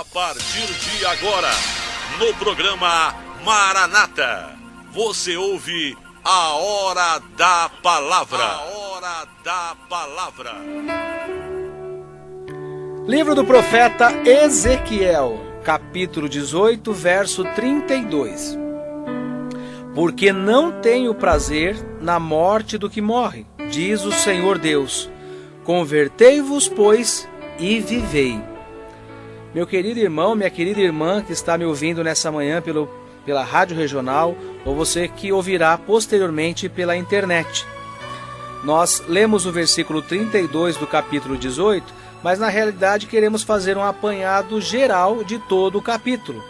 A partir de agora, no programa Maranata, você ouve a Hora da Palavra. A Hora da Palavra. Livro do profeta Ezequiel, capítulo 18, verso 32. Porque não tenho prazer na morte do que morre, diz o Senhor Deus. Convertei-vos, pois, e vivei. Meu querido irmão, minha querida irmã que está me ouvindo nessa manhã pela Rádio Regional, ou você que ouvirá posteriormente pela internet. Nós lemos o versículo 32 do capítulo 18, mas na realidade queremos fazer um apanhado geral de todo o capítulo.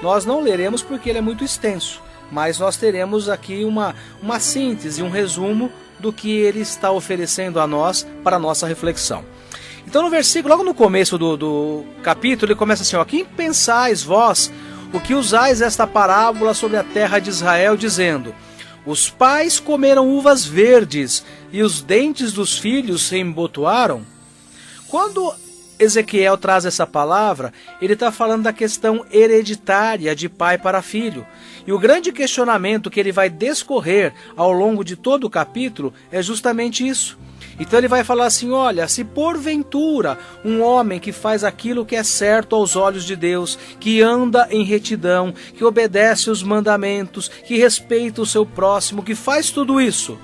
Nós não leremos porque ele é muito extenso, mas nós teremos aqui uma síntese, um resumo do que ele está oferecendo a nós para a nossa reflexão. Então no versículo, logo no começo do capítulo, ele começa assim: quem pensais vós, o que usais esta parábola sobre a terra de Israel, dizendo: os pais comeram uvas verdes, e os dentes dos filhos se embotoaram? Quando Ezequiel traz essa palavra, ele está falando da questão hereditária de pai para filho. E o grande questionamento que ele vai discorrer ao longo de todo o capítulo é justamente isso. Então ele vai falar assim: olha, se porventura um homem que faz aquilo que é certo aos olhos de Deus, que anda em retidão, que obedece os mandamentos, que respeita o seu próximo, que faz tudo isso,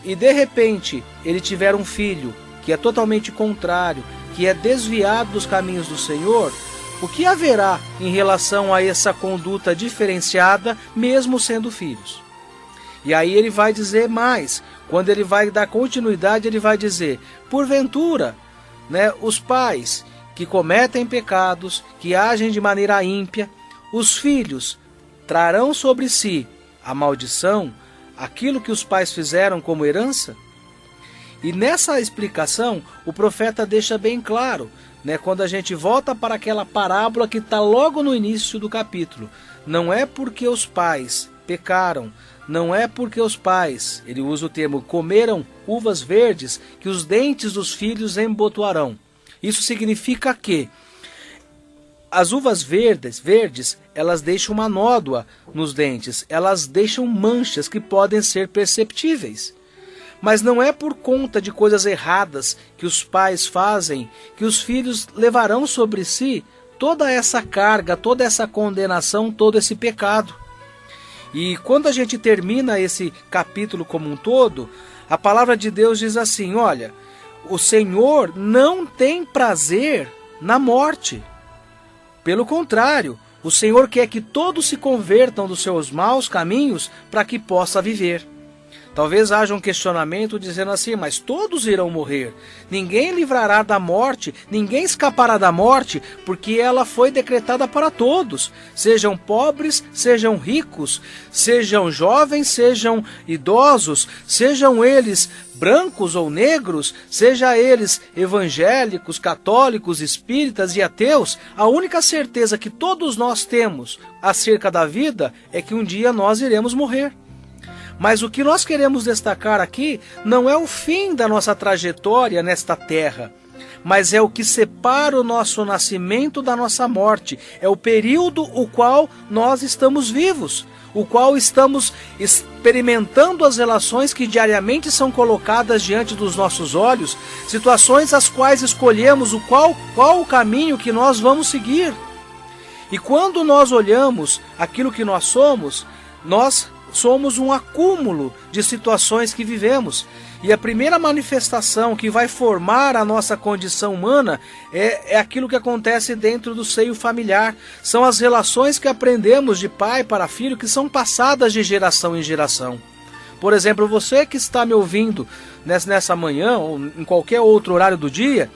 e de repente ele tiver um filho que é totalmente contrário, que é desviado dos caminhos do Senhor, o que haverá em relação a essa conduta diferenciada, mesmo sendo filhos? E aí ele vai dizer mais, quando ele vai dar continuidade, ele vai dizer: porventura, os pais que cometem pecados, que agem de maneira ímpia, os filhos trarão sobre si a maldição, aquilo que os pais fizeram como herança? E nessa explicação, o profeta deixa bem claro, quando a gente volta para aquela parábola que está logo no início do capítulo. Não é porque os pais pecaram, não é porque os pais, ele usa o termo, comeram uvas verdes, que os dentes dos filhos embotoarão. Isso significa que as uvas verdes, elas deixam uma nódoa nos dentes, elas deixam manchas que podem ser perceptíveis. Mas não é por conta de coisas erradas que os pais fazem que os filhos levarão sobre si toda essa carga, toda essa condenação, todo esse pecado. E quando a gente termina esse capítulo como um todo, a palavra de Deus diz assim: olha, o Senhor não tem prazer na morte. Pelo contrário, o Senhor quer que todos se convertam dos seus maus caminhos para que possa viver. Talvez haja um questionamento dizendo assim: mas todos irão morrer. Ninguém livrará da morte, ninguém escapará da morte, porque ela foi decretada para todos. Sejam pobres, sejam ricos, sejam jovens, sejam idosos, sejam eles brancos ou negros, sejam eles evangélicos, católicos, espíritas e ateus. A única certeza que todos nós temos acerca da vida é que um dia nós iremos morrer. Mas o que nós queremos destacar aqui não é o fim da nossa trajetória nesta terra, mas é o que separa o nosso nascimento da nossa morte. É o período o qual nós estamos vivos, o qual estamos experimentando as relações que diariamente são colocadas diante dos nossos olhos, situações as quais escolhemos qual o caminho que nós vamos seguir. E quando nós olhamos aquilo que nós somos um acúmulo de situações que vivemos. E a primeira manifestação que vai formar a nossa condição humana é aquilo que acontece dentro do seio familiar. São as relações que aprendemos de pai para filho, que são passadas de geração em geração. Por exemplo, você que está me ouvindo nessa manhã ou em qualquer outro horário do dia,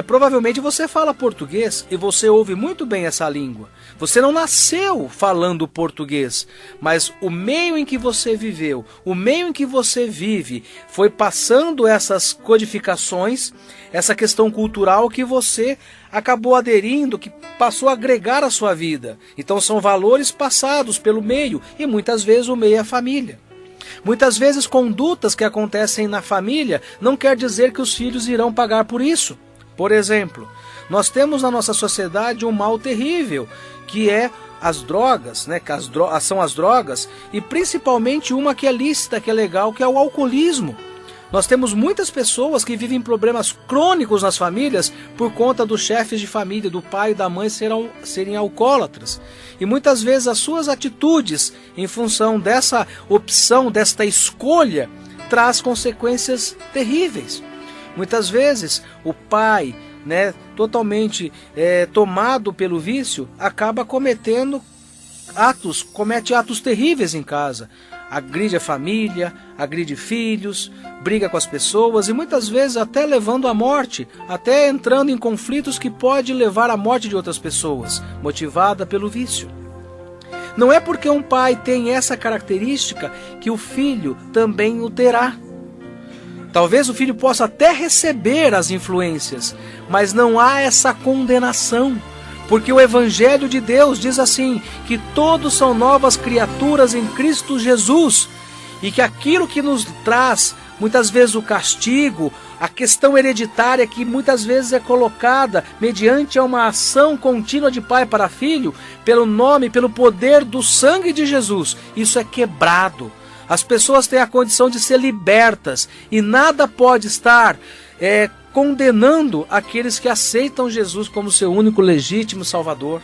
provavelmente você fala português e você ouve muito bem essa língua. Você não nasceu falando português, mas o meio em que você viveu, o meio em que você vive, foi passando essas codificações, essa questão cultural que você acabou aderindo, que passou a agregar à sua vida. Então são valores passados pelo meio, e muitas vezes o meio é a família. Muitas vezes condutas que acontecem na família não quer dizer que os filhos irão pagar por isso. Por exemplo, Nós temos na nossa sociedade um mal terrível, que é as drogas, né? Que são as drogas, e principalmente uma que é lícita, que é legal, que é o alcoolismo. Nós temos muitas pessoas que vivem problemas crônicos nas famílias por conta dos chefes de família, do pai e da mãe serem alcoólatras. E muitas vezes as suas atitudes, em função dessa opção, desta escolha, traz consequências terríveis. Muitas vezes o pai, né, totalmente tomado pelo vício, acaba comete atos terríveis em casa. Agride a família, agride filhos, briga com as pessoas e muitas vezes até levando à morte, até entrando em conflitos que pode levar à morte de outras pessoas, motivada pelo vício. Não é porque um pai tem essa característica que o filho também o terá. Talvez o filho possa até receber as influências, mas não há essa condenação. Porque o Evangelho de Deus diz assim, que todos são novas criaturas em Cristo Jesus, e que aquilo que nos traz, muitas vezes o castigo, a questão hereditária que muitas vezes é colocada mediante uma ação contínua de pai para filho, pelo nome, pelo poder do sangue de Jesus, isso é quebrado. As pessoas têm a condição de ser libertas, e nada pode estar condenando aqueles que aceitam Jesus como seu único legítimo Salvador.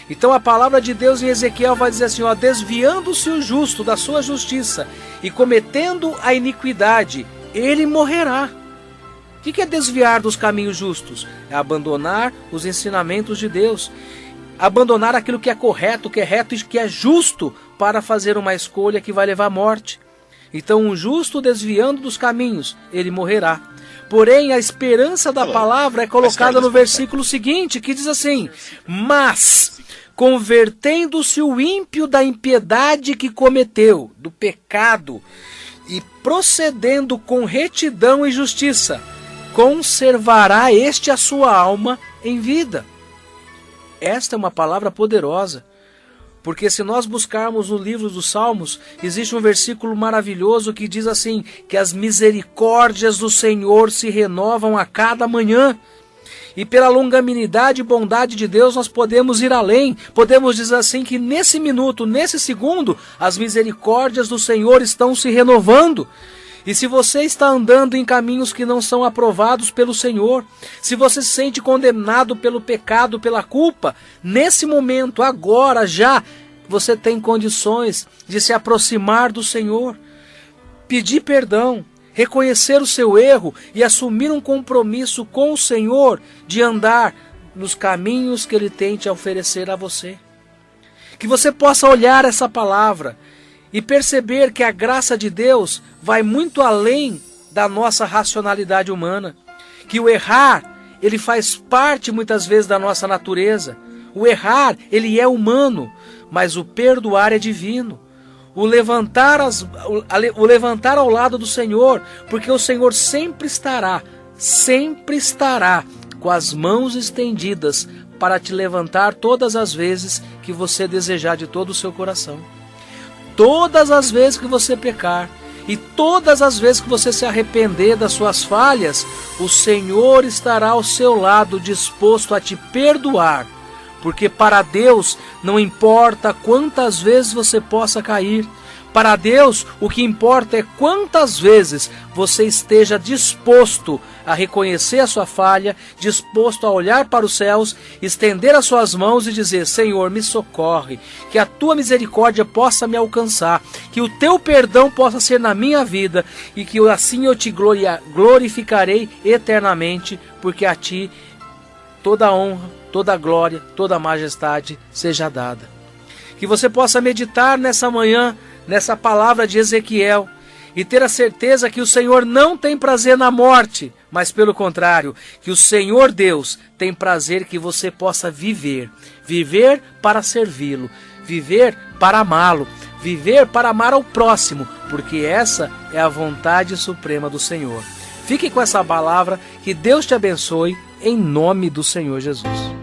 Então a palavra de Deus em Ezequiel vai dizer assim, desviando-se o justo da sua justiça e cometendo a iniquidade, ele morrerá. O que é desviar dos caminhos justos? É abandonar os ensinamentos de Deus, abandonar aquilo que é correto, que é reto e que é justo para fazer uma escolha que vai levar à morte. Então um justo desviando dos caminhos, ele morrerá. Porém, a esperança da palavra é colocada no versículo seguinte, que diz assim, mas, convertendo-se o ímpio da impiedade que cometeu, do pecado, e procedendo com retidão e justiça, conservará este a sua alma em vida. Esta é uma palavra poderosa. Porque se nós buscarmos no livro dos Salmos, existe um versículo maravilhoso que diz assim, que as misericórdias do Senhor se renovam a cada manhã. E pela longanimidade e bondade de Deus nós podemos ir além. Podemos dizer assim que nesse minuto, nesse segundo, as misericórdias do Senhor estão se renovando. E se você está andando em caminhos que não são aprovados pelo Senhor, se você se sente condenado pelo pecado, pela culpa, nesse momento, agora, já, você tem condições de se aproximar do Senhor, pedir perdão, reconhecer o seu erro e assumir um compromisso com o Senhor de andar nos caminhos que Ele tem te oferecer a você. Que você possa olhar essa palavra e perceber que a graça de Deus vai muito além da nossa racionalidade humana. Que o errar, ele faz parte muitas vezes da nossa natureza. O errar, ele é humano, mas o perdoar é divino. O levantar ao lado do Senhor, porque o Senhor sempre estará com as mãos estendidas para te levantar todas as vezes que você desejar de todo o seu coração. Todas as vezes que você pecar e todas as vezes que você se arrepender das suas falhas, o Senhor estará ao seu lado disposto a te perdoar, porque para Deus não importa quantas vezes você possa cair. Para Deus, o que importa é quantas vezes você esteja disposto a reconhecer a sua falha, disposto a olhar para os céus, estender as suas mãos e dizer, Senhor, me socorre, que a tua misericórdia possa me alcançar, que o teu perdão possa ser na minha vida e que assim eu te glorificarei eternamente, porque a ti toda a honra, toda a glória, toda a majestade seja dada. Que você possa meditar nessa manhã, nessa palavra de Ezequiel, e ter a certeza que o Senhor não tem prazer na morte, mas pelo contrário, que o Senhor Deus tem prazer que você possa viver para servi-lo, viver para amá-lo, viver para amar ao próximo, porque essa é a vontade suprema do Senhor. Fique com essa palavra, que Deus te abençoe, em nome do Senhor Jesus.